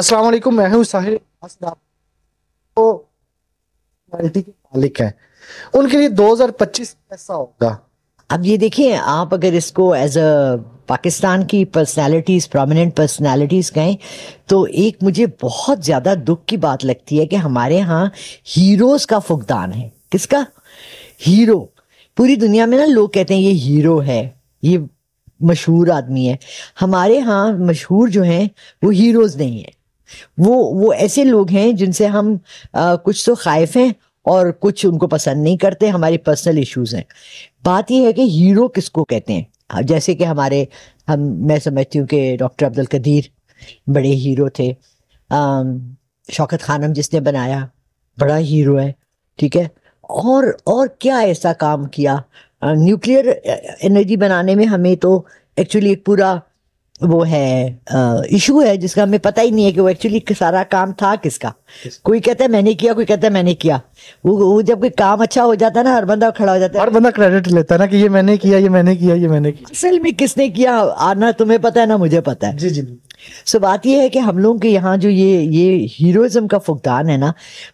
السلام علیکم، میں ہوں ساحر کے مالک ہیں، ان کے لیے 2025 کیسا ہوگا؟ اب یہ دیکھیں، آپ اگر اس کو ایز اے پاکستان کی پرسنالٹیز، پرومیننٹ پرسنالٹیز کہیں تو ایک مجھے بہت زیادہ دکھ کی بات لگتی ہے کہ ہمارے ہاں ہیروز کا فقدان ہے۔ کس کا؟ ہیرو۔ پوری دنیا میں نا لوگ کہتے ہیں یہ ہیرو ہے، یہ مشہور آدمی ہے۔ ہمارے ہاں مشہور جو ہیں وہ ہیروز نہیں ہیں، وہ ایسے لوگ ہیں جن سے ہم کچھ تو خائف ہیں اور کچھ ان کو پسند نہیں کرتے، ہماری پرسنل ایشوز ہیں۔ بات یہ ہے کہ ہیرو کس کو کہتے ہیں؟ جیسے کہ میں سمجھتی ہوں کہ ڈاکٹر عبدالقدیر بڑے ہیرو تھے، شوکت خانم جس نے بنایا بڑا ہیرو ہے، ٹھیک ہے۔ اور کیا ایسا کام کیا؟ نیوکلیئر انرجی بنانے میں ہمیں تو ایکچولی ایک پورا وہ ہے ایشو ہے جس کا ہمیں پتہ ہی نہیں ہے کہ وہ ایکچولی سارا کام تھا کس کا۔ کوئی کہتا ہے میں نے کیا، کوئی کہتا ہے میں نے کیا۔ وہ جب کوئی کام اچھا ہو جاتا ہے نا، ہر بندہ کھڑا ہو جاتا ہے، ہر بندہ کریڈٹ لیتا ہے نا کہ یہ میں نے کیا، یہ میں نے کیا، یہ میں نے کیا۔ اصل میں کس نے کیا نہ تمہیں پتہ ہے نہ مجھے پتہ ہے۔ جی جی۔ سو بات یہ ہے کہ ہم لوگوں کے یہاں جو یہ ہیروازم کا فقدان ہے نا،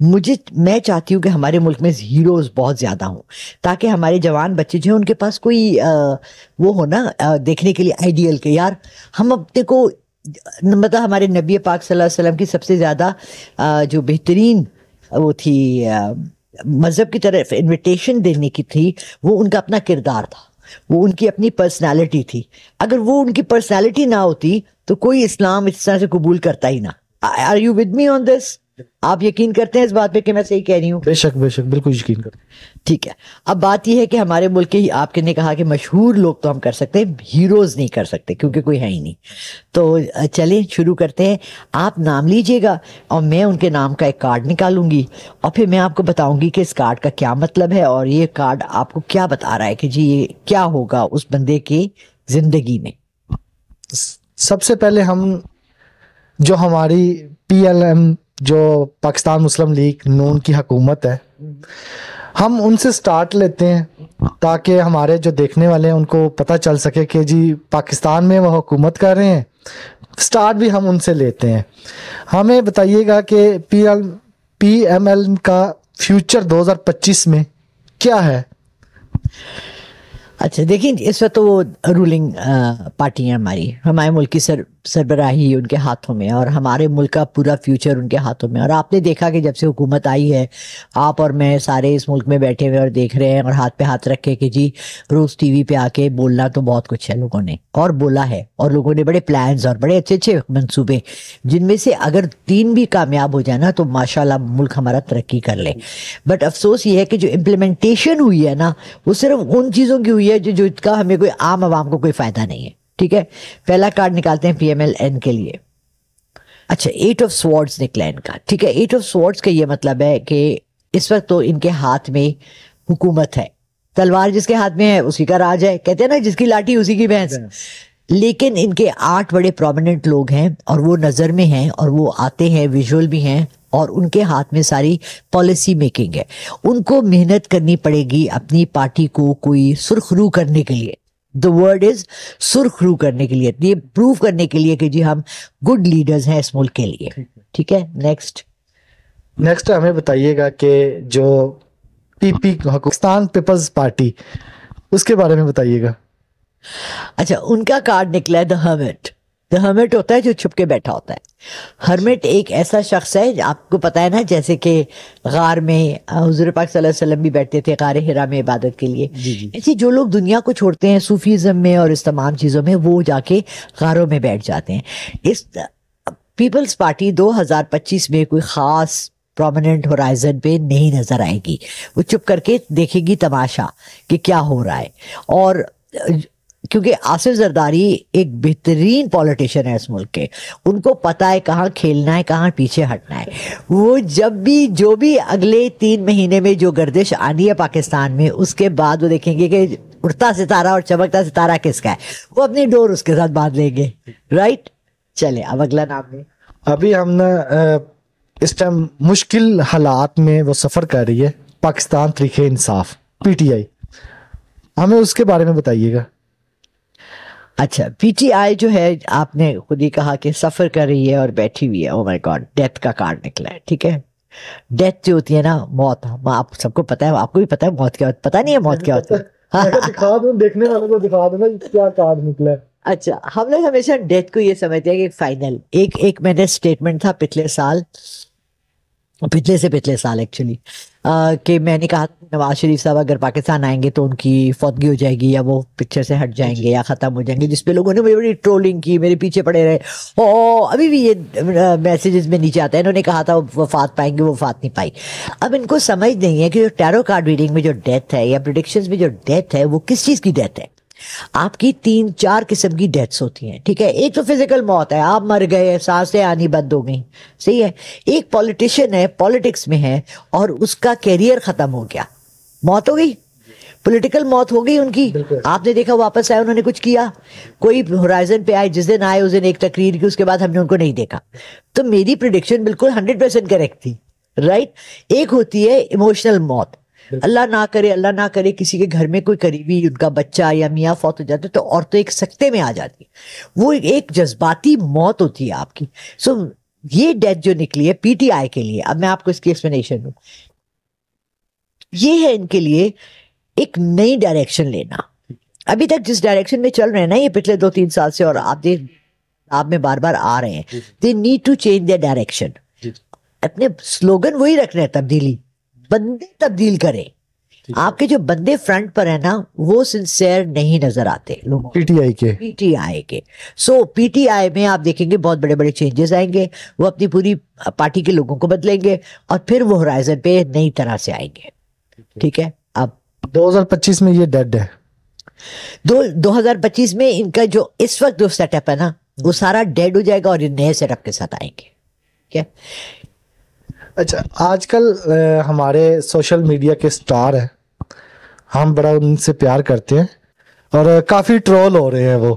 میں چاہتی ہوں کہ ہمارے ملک میں ہیروز بہت زیادہ ہوں، تاکہ ہمارے جوان بچے جو ہیں ان کے پاس کوئی وہ ہو نا دیکھنے کے لیے آئیڈیل کہ یار ہم اپنے کو، مطلب ہمارے نبی پاک صلی اللہ علیہ وسلم کی سب سے زیادہ جو بہترین وہ تھی مذہب کی طرف انویٹیشن دینے کی تھی، وہ ان کا اپنا کردار تھا، وہ ان کی اپنی پرسنالٹی تھی۔ اگر وہ ان کی پرسنالٹی نہ ہوتی تو کوئی اسلام اس طرح سے قبول کرتا ہی نہ۔ آر یو ود می آن دس؟ آپ یقین کرتے ہیں اس بات پہ کہ میں صحیح کہہ رہی ہوں؟ بے شک بے شک، بالکل یقین کرتے ہیں۔ ٹھیک ہے، اب بات یہ ہے کہ ہمارے ملک کے آپ نے کہا کہ مشہور لوگ تو ہم کر سکتے ہیں، ہیروز نہیں کر سکتے کیونکہ کوئی ہے ہی نہیں۔ تو چلیں شروع کرتے ہیں۔ آپ نام لیجئے گا اور میں ان کے نام کا ایک کارڈ نکالوں گی، اور پھر میں آپ کو بتاؤں گی کہ اس کارڈ کا کیا مطلب ہے، اور یہ کارڈ آپ کو کیا بتا رہا ہے کہ جی یہ کیا ہوگا اس بندے کی زندگی میں۔ سب سے پہلے ہم جو ہماری PLM جو پاکستان مسلم لیگ نون کی حکومت ہے، ہم ان سے سٹارٹ لیتے ہیں تاکہ ہمارے جو دیکھنے والے ہیں ان کو پتہ چل سکے کہ جی پاکستان میں وہ حکومت کر رہے ہیں۔ سٹارٹ بھی ہم ان سے لیتے ہیں۔ ہمیں بتائیے گا کہ PML کا فیوچر 2025 میں کیا ہے؟ اچھا دیکھیں، اس وقت تو وہ رولنگ پارٹی ہیں ہمارے ملک کی سربراہی ان کے ہاتھوں میں، اور ہمارے ملک کا پورا فیوچر ان کے ہاتھوں میں۔ اور آپ نے دیکھا کہ جب سے حکومت آئی ہے، آپ اور میں سارے اس ملک میں بیٹھے ہوئے اور دیکھ رہے ہیں، اور ہاتھ پہ ہاتھ رکھے کہ جی روز ٹی وی پہ آ کے بولنا تو بہت کچھ ہے لوگوں نے، اور بولا ہے، اور لوگوں نے بڑے پلانز اور بڑے اچھے اچھے منصوبے، جن میں سے اگر 3 بھی کامیاب ہو جائے نا تو ماشاءاللہ ملک ہمارا ترقی کر لے۔ بٹ افسوس یہ ہے کہ جو امپلیمنٹیشن ہوئی ہے نا، وہ صرف ان چیزوں کی ہوئی ہے جو اس کا ہمیں کوئی عام عوام کو کوئی فائدہ نہیں ہے۔ ٹھیک ہے، پہلا کارڈ نکالتے ہیں PMLN کے لیے۔ اچھا، 8 آف سوارڈز نکلا ان کا۔ ٹھیک ہے، 8 آف سوارڈز کا یہ مطلب ہے کہ اس وقت تو ان کے ہاتھ میں حکومت ہے، تلوار جس کے ہاتھ میں ہے اسی کا راج ہے، کہتے ہیں نا جس کی لاٹھی اسی کی بھینس۔ لیکن ان کے 8 بڑے پرومیننٹ لوگ ہیں، اور وہ نظر میں ہیں، اور وہ آتے ہیں، ویژول بھی ہیں، اور ان کے ہاتھ میں ساری پالیسی میکنگ ہے۔ ان کو محنت کرنی پڑے گی اپنی پارٹی کو کوئی سرخ رو کرنے کے لیے۔ The word is سرخ رو کرنے کے لیے، یہ پروف کرنے کے لیے کہ جی ہم گڈ لیڈرز ہیں اس ملک کے لیے۔ ٹھیک ہے، نیکسٹ ہمیں بتائیے گا کہ جو پاکستان پیپلز پارٹی، اس کے بارے میں بتائیے گا۔ اچھا، ان کا کارڈ نکلا ہے دا ہرمٹ ہوتا ہے جو چھپ کے بیٹھا ہوتا ہے۔ ہرمٹ ایک ایسا شخص ہے، آپ کو پتا ہے نا، جیسے کہ غار میں حضور پاک صلی اللہ علیہ وسلم بھی بیٹھتے تھے غار حرا میں عبادت کے لیے، ایسے جو لوگ دنیا کو چھوڑتے ہیں صوفیزم میں اور اس تمام چیزوں میں، وہ جا کے غاروں میں بیٹھ جاتے ہیں۔ اس پیپلز پارٹی 2025 میں کوئی خاص پرومیننٹ ہورائزن پہ نہیں نظر آئے گی، وہ چپ کر کے دیکھے گی تماشا کہ کیا ہو رہا ہے۔ اور کیونکہ آصف زرداری ایک بہترین پولیٹیشین ہے اس ملک کے، ان کو پتہ ہے کہاں کھیلنا ہے کہاں پیچھے ہٹنا ہے۔ وہ جو بھی اگلے 3 مہینے میں جو گردش آنی ہے پاکستان میں، اس کے بعد وہ دیکھیں گے کہ اڑتا ستارہ اور چمکتا ستارہ کس کا ہے، وہ اپنی ڈور اس کے ساتھ باندھ لیں گے۔ رائٹ، چلیں اب اگلا نام لیں۔ ابھی ہم نے اس ٹائم مشکل حالات میں وہ سفر کر رہی ہے پاکستان تحریک انصاف PTI، ہمیں اس کے بارے میں بتائیے گا۔ اچھا پی ٹی آئی جو ہے آپ نے خود ہی کہا کہ سفر کر رہی ہے اور بیٹھی ہوئی ہے. او مائی گاڈ ڈیتھ کا کارڈ نکلا ہے. ٹھیک ہے ڈیتھ جو ہوتی ہے نا موت, آپ سب کو پتا ہے, آپ کو بھی پتا ہے موت کیا ہوتا, پتا نہیں ہے موت کیا ہوتا ہے. دکھا دوں دیکھنے والوں کو, دکھا دوں نا کیا کارڈ نکلا ہے. اچھا ہم لوگ ہمیشہ ڈیتھ کو یہ سمجھتے ہیں کہ فائنل. ایک میں نے اسٹیٹمنٹ تھا پچھلے سال ایکچولی, کہ میں نے کہا نواز شریف صاحب اگر پاکستان آئیں گے تو ان کی فوتگی ہو جائے گی یا وہ پکچر سے ہٹ جائیں گے یا ختم ہو جائیں گے, جس پہ لوگوں نے بڑی ٹرولنگ کی, میرے پیچھے پڑے رہے. ابھی بھی یہ میسیجز میں نیچے آتا ہے, انہوں نے کہا تھا وفات پائیں گے, وہ وفات نہیں پائی. اب ان کو سمجھ نہیں ہے کہ جو ٹیرو کارڈ ریڈنگ میں جو ڈیتھ ہے یا پریڈکشنز میں جو ڈیتھ ہے وہ کس چیز کی ڈیتھ ہے. آپ کی 3-4 قسم کی ڈیتھس ہوتی ہیں. ٹھیک ہے ایک تو فزیکل موت ہے, آپ مر گئے, سانسیں آنی بند ہو گئیں, صحیح ہے. ایک پولیٹیشین ہے, پالیٹکس میں ہے اور اس کا کیریئر ختم ہو گیا, موت ہو گئی, پولیٹیکل موت ہو گئی ان کی. آپ نے دیکھا واپس آئے, انہوں نے کچھ کیا, کوئی ہورائزن پہ آئے, جس دن آئے اس دن ایک تقریر کی, اس کے بعد ہم نے ان کو نہیں دیکھا. تو میری پریڈکشن بالکل 100% کریکٹ تھی, رائٹ. ایک ہوتی ہے ایموشنل موت, اللہ نہ کرے کسی کے گھر میں کوئی قریبی ان کا بچہ یا میاں فوت ہو جاتے تو عورتیں ایک سکتے میں آ جاتی, وہ ایک جذباتی موت ہوتی ہے آپ کی. سو یہ ڈیتھ جو نکلی ہے پی ٹی آئی کے لیے, اب میں آپ کو اس کی ایکسپلینیشن دوں, یہ ہے ان کے لیے ایک نئی ڈائریکشن لینا. ابھی تک جس ڈائریکشن میں چل رہے ہیں نا یہ پچھلے 2-3 سال سے, اور آپ میں بار بار آ رہے ہیں, they need to change their direction. اپنے سلوگن وہی رکھنا ہے, تبدیلی, بندے تبدیل کریں. آپ کے جو بندے فرنٹ پر ہیں نا وہ سنسیئر نہیں نظر آتے لوگوں, پی ٹی آئی کے. سو پی ٹی آئی میں آپ دیکھیں گے بہت بڑے بڑے چینجز آئیں گے, وہ اپنی پوری پارٹی کے لوگوں کو بدلیں گے اور پھر وہ ہورائزن پہ نئی طرح سے آئیں گے. ٹھیک ہے اب 2025 میں یہ ڈیڈ ہے. 2025 میں ان کا جو اس وقت جو سیٹ اپ ہے نا وہ سارا ڈیڈ ہو جائے گا اور یہ نئے سیٹ اپ کے ساتھ آئیں گے. ٹھیک ہے. اچھا آج کل ہمارے سوشل میڈیا کے سٹار ہیں, ہم بڑا ان سے پیار کرتے ہیں اور کافی ٹرول ہو رہے ہیں وہ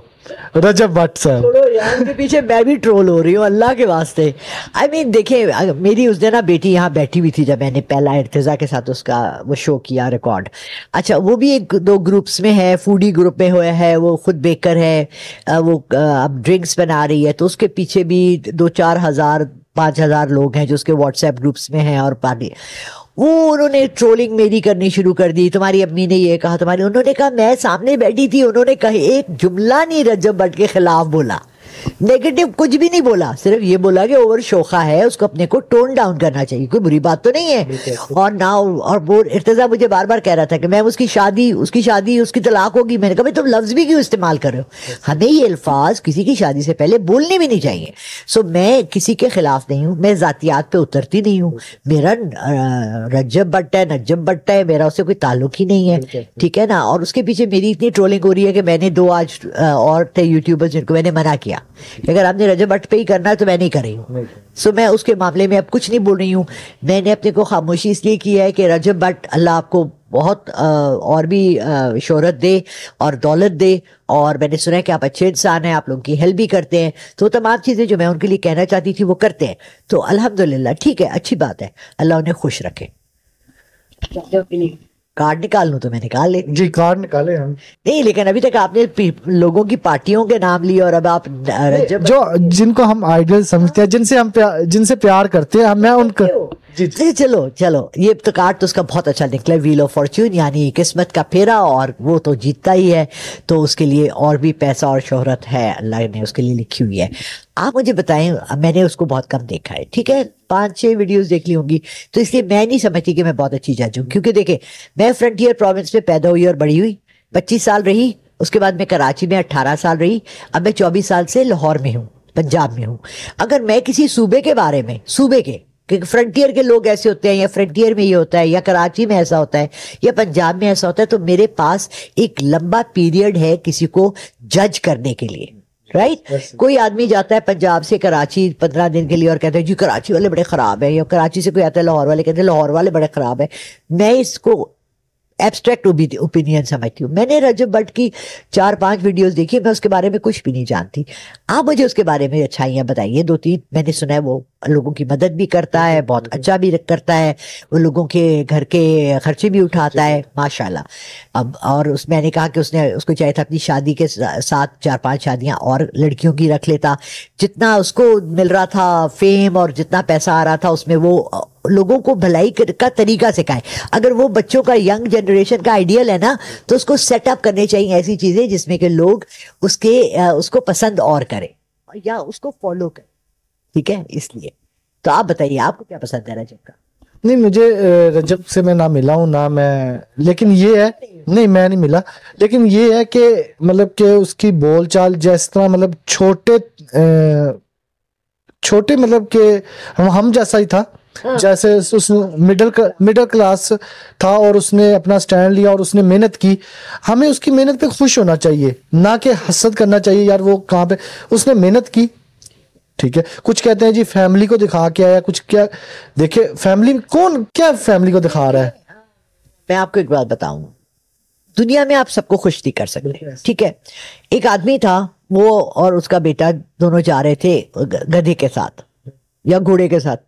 رجب بٹ صاحب. ان کے پیچھے میں بھی ٹرول ہو رہی ہوں اللہ کے واسطے. آئی مین دیکھیں میری اس دن بیٹی یہاں بیٹھی ہوئی تھی جب میں نے پہلا ارتضیٰ کے ساتھ اس کا وہ شو کیا ریکارڈ. اچھا وہ بھی 1-2 گروپس میں ہے, فوڈی گروپ میں ہوا ہے, وہ خود بیکر ہے, وہ اب ڈرنکس بنا رہی ہے, تو اس کے پیچھے بھی 2-4 ہزار 5,000 لوگ ہیں جو اس کے واٹس ایپ گروپس میں ہیں. اور پارٹی وہ انہوں نے ٹرولنگ میری کرنی شروع کر دی, تمہاری امی نے یہ کہا, انہوں نے کہا میں سامنے بیٹھی تھی, انہوں نے کہا ایک جملہ نہیں رجب بٹ کے خلاف بولا, نیگیٹو کچھ بھی نہیں بولا, صرف یہ بولا کہ اوور شوخہ ہے, اس کو اپنے کو ٹون ڈاؤن کرنا چاہیے, کوئی بری بات تو نہیں ہے. اور نہ اور وہ ارتضیٰ مجھے بار بار کہہ رہا تھا کہ میم اس کی شادی اس کی طلاق ہوگی. میں نے کہا بھائی تم لفظ بھی کیوں استعمال کر رہے ہو, ہمیں یہ الفاظ کسی کی شادی سے پہلے بولنے بھی نہیں چاہیے. سو میں کسی کے خلاف نہیں ہوں, میں ذاتیات پہ اترتی نہیں ہوں, میرا رجب بٹ ہے نجم بٹ ہے, میرا اس سے کوئی تعلق ہی نہیں ہے. ٹھیک ہے نا. اور اس کے پیچھے میری اتنی ٹرولنگ ہو رہی ہے کہ میں نے 2 آج اور تھے یوٹیوبر جن کو میں نے منع کیا کہ اگر آپ نے رجب بٹ پہ ہی کرنا ہے تو میں نہیں کر رہی ہوں. سو میں اس کے معاملے میں اب کچھ نہیں بول رہی ہوں. میں نے اپنے کو خاموشی اس لیے کی ہے کہ رجب بٹ اللہ آپ کو بہت اور بھی شہرت دے اور دولت دے, اور میں نے سنا ہے کہ آپ اچھے انسان ہیں, آپ لوگوں کی ہیلپ بھی کرتے ہیں, تو تمام چیزیں جو میں ان کے لیے کہنا چاہتی تھی وہ کرتے ہیں. تو الحمدللہ ٹھیک ہے, اچھی بات ہے, اللہ انہیں خوش رکھے. کارڈ نکال لوں تو میں نکال لے. جی کارڈ نکالے ہم نہیں, لیکن ابھی تک آپ نے لوگوں کی پارٹیوں کے نام لیے اور اب آپ جو جن کو ہم آئیڈل سمجھتے ہیں, جن سے پیار کرتے ہیں, میں ان کو چلو یہ تو کارڈ تو اس کا بہت اچھا نکلا, ویل آف فارچون یعنی قسمت کا پھیرا, اور وہ تو جیتتا ہی ہے, تو اس کے لیے اور بھی پیسہ اور شہرت ہے, اللہ نے اس کے لیے لکھی ہوئی ہے. آپ مجھے بتائیں, میں نے اس کو بہت کم دیکھا ہے, ٹھیک ہے 5-6 ویڈیوز دیکھ لی ہوں گی, تو اس لیے میں نہیں سمجھتی کہ میں بہت اچھی جج ہوں, کیونکہ دیکھیں میں فرنٹیئر پروونس میں پیدا ہوئی اور بڑی ہوئی, 25 سال رہی, اس کے بعد میں کراچی میں 18 سال رہی, اب میں 24 سال سے لاہور میں ہوں, پنجاب میں ہوں. اگر میں کسی صوبے کے بارے میں, صوبے کے کہ فرنٹیئر کے لوگ ایسے ہوتے ہیں, یا فرنٹیئر میں یہ ہوتا ہے, یا کراچی میں ایسا ہوتا ہے, یا پنجاب میں ایسا ہوتا ہے, تو میرے پاس ایک لمبا پیریڈ ہے کسی کو جج کرنے کے لیے, رائٹ. کوئی آدمی جاتا ہے پنجاب سے کراچی 15 دن کے لیے اور کہتا ہے جی کراچی والے بڑے خراب ہیں, یا کراچی سے کوئی آتا ہے لاہور والے کہتے ہیں لاہور والے بڑے خراب ہیں. میں اس کو ایبسٹریکٹ اوپینین سمجھتی ہوں. میں نے رجب بٹ کی 4-5 ویڈیوز دیکھی, میں اس کے بارے میں کچھ بھی نہیں جانتی. آپ مجھے اس کے بارے میں اچھائیاں بتائیے 2-3, میں نے سنا ہے وہ لوگوں کی مدد بھی کرتا ہے, بہت اچھا بھی کرتا ہے, وہ لوگوں کے گھر کے خرچے بھی اٹھاتا ہے ماشاءاللہ. اب اور میں نے کہا کہ اس کو چاہے تھا اپنی شادی کے ساتھ 4-5 شادیاں اور لڑکیوں کی رکھ لیتا. جتنا اس کو مل رہا تھا فیم اور جتنا پیسہ آ رہا تھا اس میں وہ لوگوں کو بھلائی کا طریقہ سکھائے. اگر وہ بچوں کا ینگ جنریشن کا آئیڈیل ہے نا تو اس کو سیٹ اپ کرنے چاہیے ایسی چیزیں جس میں کہ لوگ اس کو پسند اور کریں یا اس کو فالو کریں. ٹھیک ہے, اس لیے تو آپ بتائیے آپ کو کیا پسند ہے رجب کا؟ نہیں, مجھے رجب سے میں نہ ملا ہوں نہ میں, لیکن یہ ہے نہیں میں نہیں ملا, لیکن یہ ہے کہ مطلب کہ اس کی بول چال جس طرح مطلب چھوٹے مطلب کہ ہم جیسا ہی تھا, جیسے اس مڈل کلاس تھا اور اس نے اپنا سٹینڈ لیا اور اس نے محنت کی. ہمیں اس کی محنت پہ خوش ہونا چاہیے, نہ کہ حسد کرنا چاہیے یار وہ کہاں پہ اس نے محنت کی. ٹھیک ہے, کچھ کہتے ہیں جی فیملی کو دکھا کے آیا, کچھ کیا دیکھے فیملی کون کیا فیملی کو دکھا رہا ہے. میں آپ کو ایک بات بتاؤں, دنیا میں آپ سب کو خوش نہیں کر سکتے. ٹھیک ہے, ایک آدمی تھا وہ اور اس کا بیٹا دونوں جا رہے تھے گدھے کے ساتھ یا گھوڑے کے ساتھ.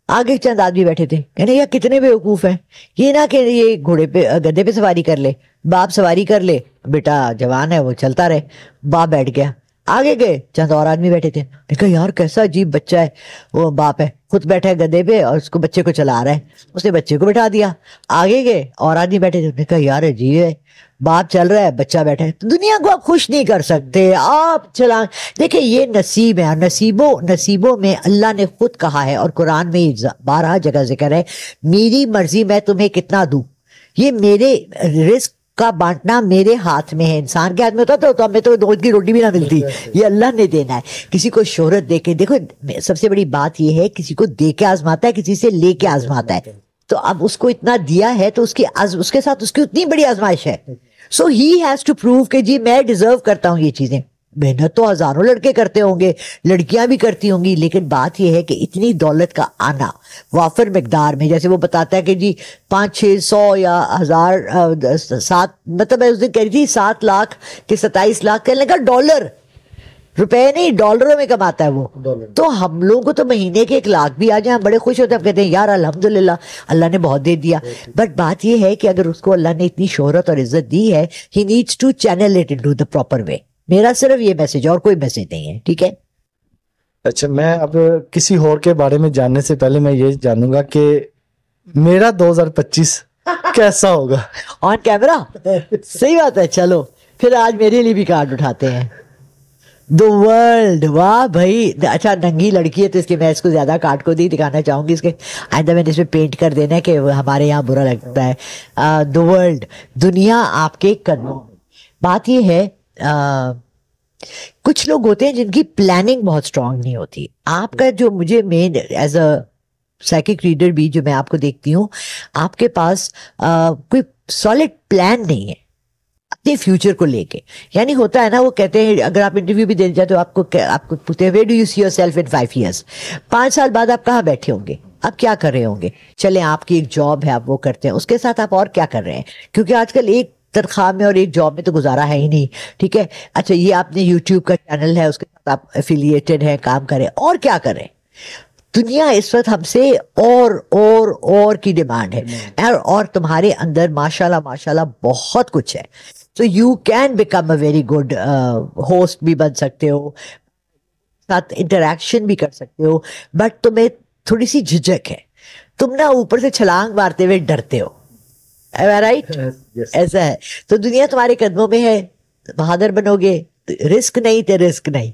آگے چند آدمی بیٹھے تھے, کہنے یہ کتنے بیوقوف ہیں, یہ نہ کہ یہ گھوڑے پہ گدھے پہ سواری کر لے, باپ سواری کر لے, بیٹا جوان ہے وہ چلتا رہے. باپ بیٹھ گیا, آگے گئے چند اور آدمی بیٹھے تھے, نے کہا یار کیسا عجیب بچہ ہے, وہ باپ ہے خود بیٹھا ہے گدھے پہ اور اس کو بچے کو چلا رہا ہے, اس نے بچے کو بٹھا دیا. آگے گئے اور آدمی بیٹھے تھے, نے کہا یار عجیب ہے, باپ چل رہا ہے بچہ بیٹھا ہے. تو دنیا کو آپ خوش نہیں کر سکتے, آپ چلائیں. دیکھیں یہ نصیب ہے, نصیبوں میں اللہ نے خود کہا ہے اور قرآن میں 12 جگہ ذکر ہے, میری مرضی میں تمہیں کتنا دوں, یہ میرے رزق کا بانٹنا میرے ہاتھ میں ہے. انسان کے ہاتھ میں ہوتا تو ہمیں تو دودھ کی روٹی بھی نہ ملتی, یہ اللہ نے دینا ہے. کسی کو شہرت دے کے, دیکھو سب سے بڑی بات یہ ہے کسی کو دے کے آزماتا ہے, کسی سے لے کے آزماتا ہے. تو اب اس کو اتنا دیا ہے تو اس کے ساتھ اس کی اتنی بڑی آزمائش ہے. سو ہی ہیز ٹو پروو کہ جی میں ڈیزرو کرتا ہوں یہ چیزیں. محنت تو ہزاروں لڑکے کرتے ہوں گے, لڑکیاں بھی کرتی ہوں گی, لیکن بات یہ ہے کہ اتنی دولت کا آنا وافر مقدار میں, جیسے وہ بتاتا ہے کہ جی 500-600 یا 1000 مطلب میں اس دن کہہ رہی تھی 7 لاکھ کہ 27 لاکھ کہنے لگا ڈالر, روپے نہیں ڈالروں میں کماتا ہے وہ. تو ہم لوگوں کو تو مہینے کے 1 لاکھ بھی آ جائیں بڑے خوش ہوتے ہیں, ہم کہتے ہیں یار الحمدللہ اللہ نے بہت دے دیا. بٹ بات یہ ہے کہ اگر اس کو اللہ نے اتنی شہرت اور عزت دی ہے, he needs to channel it into the proper way. میرا صرف یہ میسج اور کوئی میسج نہیں ہے. ٹھیک ہے, اچھا میں اب کسی اور کے بارے میں جاننے سے پہلے میں یہ جانوں گا کہ میرا 2025 کیسا ہوگا آن کیمرہ. صحیح بات ہے, چلو پھر آج میرے لیے بھی کارڈ اٹھاتے ہیں. The world, واہ بھائی. اچھا ننگی لڑکی ہے تو اس کے میں اس کو زیادہ کارڈ کو نہیں دکھانا چاہوں گی, اس کے آئندہ میں نے اس پہ پینٹ کر دینا ہے کہ ہمارے یہاں برا لگتا ہے. The world, دنیا آپ کے قدموں میں. بات یہ ہے کچھ لوگ ہوتے ہیں جن کی پلاننگ بہت اسٹرانگ نہیں ہوتی. آپ کا جو مجھے مین ایز اے سائیکک ریڈر بھی جو میں آپ کو دیکھتی ہوں, آپ کے پاس کوئی سالڈ پلان نہیں ہے اپنے فیوچر کو لے کے. یعنی ہوتا ہے نا, وہ کہتے ہیں اگر آپ انٹرویو بھی دینے جاتے ہو آپ کو پوچھتے ہیں where do you see your self in 5 years, 5 سال بعد آپ کہاں بیٹھے ہوں گے, آپ کیا کر رہے ہوں گے. چلیں آپ کی ایک جاب ہے آپ وہ کرتے ہیں, اس کے ساتھ آپ اور کیا کر رہے ہیں, کیونکہ آج کل ایک تنخواہ میں اور ایک جاب میں تو گزارا ہے ہی نہیں. ٹھیک ہے, اچھا یہ آپ نے یوٹیوب کا چینل ہے اس کے ساتھ آپ ایفیلیٹڈ ہیں, کام کریں, اور کیا کریں. دنیا اس وقت ہم سے اور کی ڈیمانڈ ہے, اور تمہارے اندر ماشاءاللہ بہت کچھ ہے. So you can become a very good host بھی بن سکتے ہو, ساتھ انٹریکشن بھی کر سکتے ہو, بٹ تمہیں تھوڑی سی جھجک ہے, تم نا اوپر سے چھلانگ مارتے ہوئے ڈرتے ہو. رائٹ, ایسا ہے. تو دنیا تمہارے قدموں میں ہے, بہادر بنو گے, رسک نہیں تو رسک نہیں,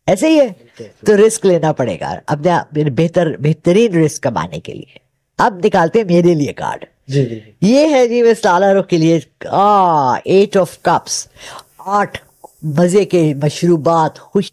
ایسے ہی ہے. تو رسک لینا پڑے گا اپنے بہترین رسک کمانے کے لیے. اب نکالتے ہیں میرے لیے کارڈ. یہ ہے جی میں سالاروں کے لیے 8 of cups, 8 مزے کے مشروبات, خوش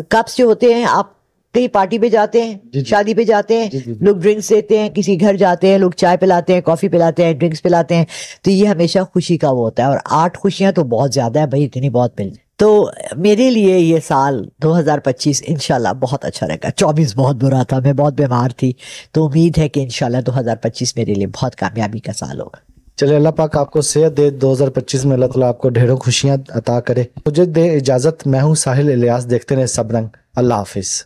کپس جو ہوتے ہیں. آپ کہیں پارٹی پہ جاتے ہیں, شادی پہ جاتے ہیں, لوگ ڈرنکس دیتے ہیں, کسی گھر جاتے ہیں لوگ چائے پلاتے ہیں, کافی پلاتے ہیں, ڈرنکس پلاتے ہیں. تو یہ ہمیشہ خوشی کا وہ ہوتا ہے, اور 8 خوشیاں تو بہت زیادہ ہے بھائی, اتنی بہت مل. تو میرے لیے یہ سال 2025 انشاءاللہ بہت اچھا رہے گا. 24 بہت برا تھا, میں بہت بیمار تھی, تو امید ہے کہ انشاءاللہ 2025 میرے لیے بہت کامیابی کا سال ہوگا. چلے اللہ پاک آپ کو صحت دے, 2025 میں اللہ تعالیٰ آپ کو ڈھیروں خوشیاں عطا کرے. مجھے دے اجازت, میں ہوں ساحل الیاس, دیکھتے رہے سب رنگ. اللہ حافظ.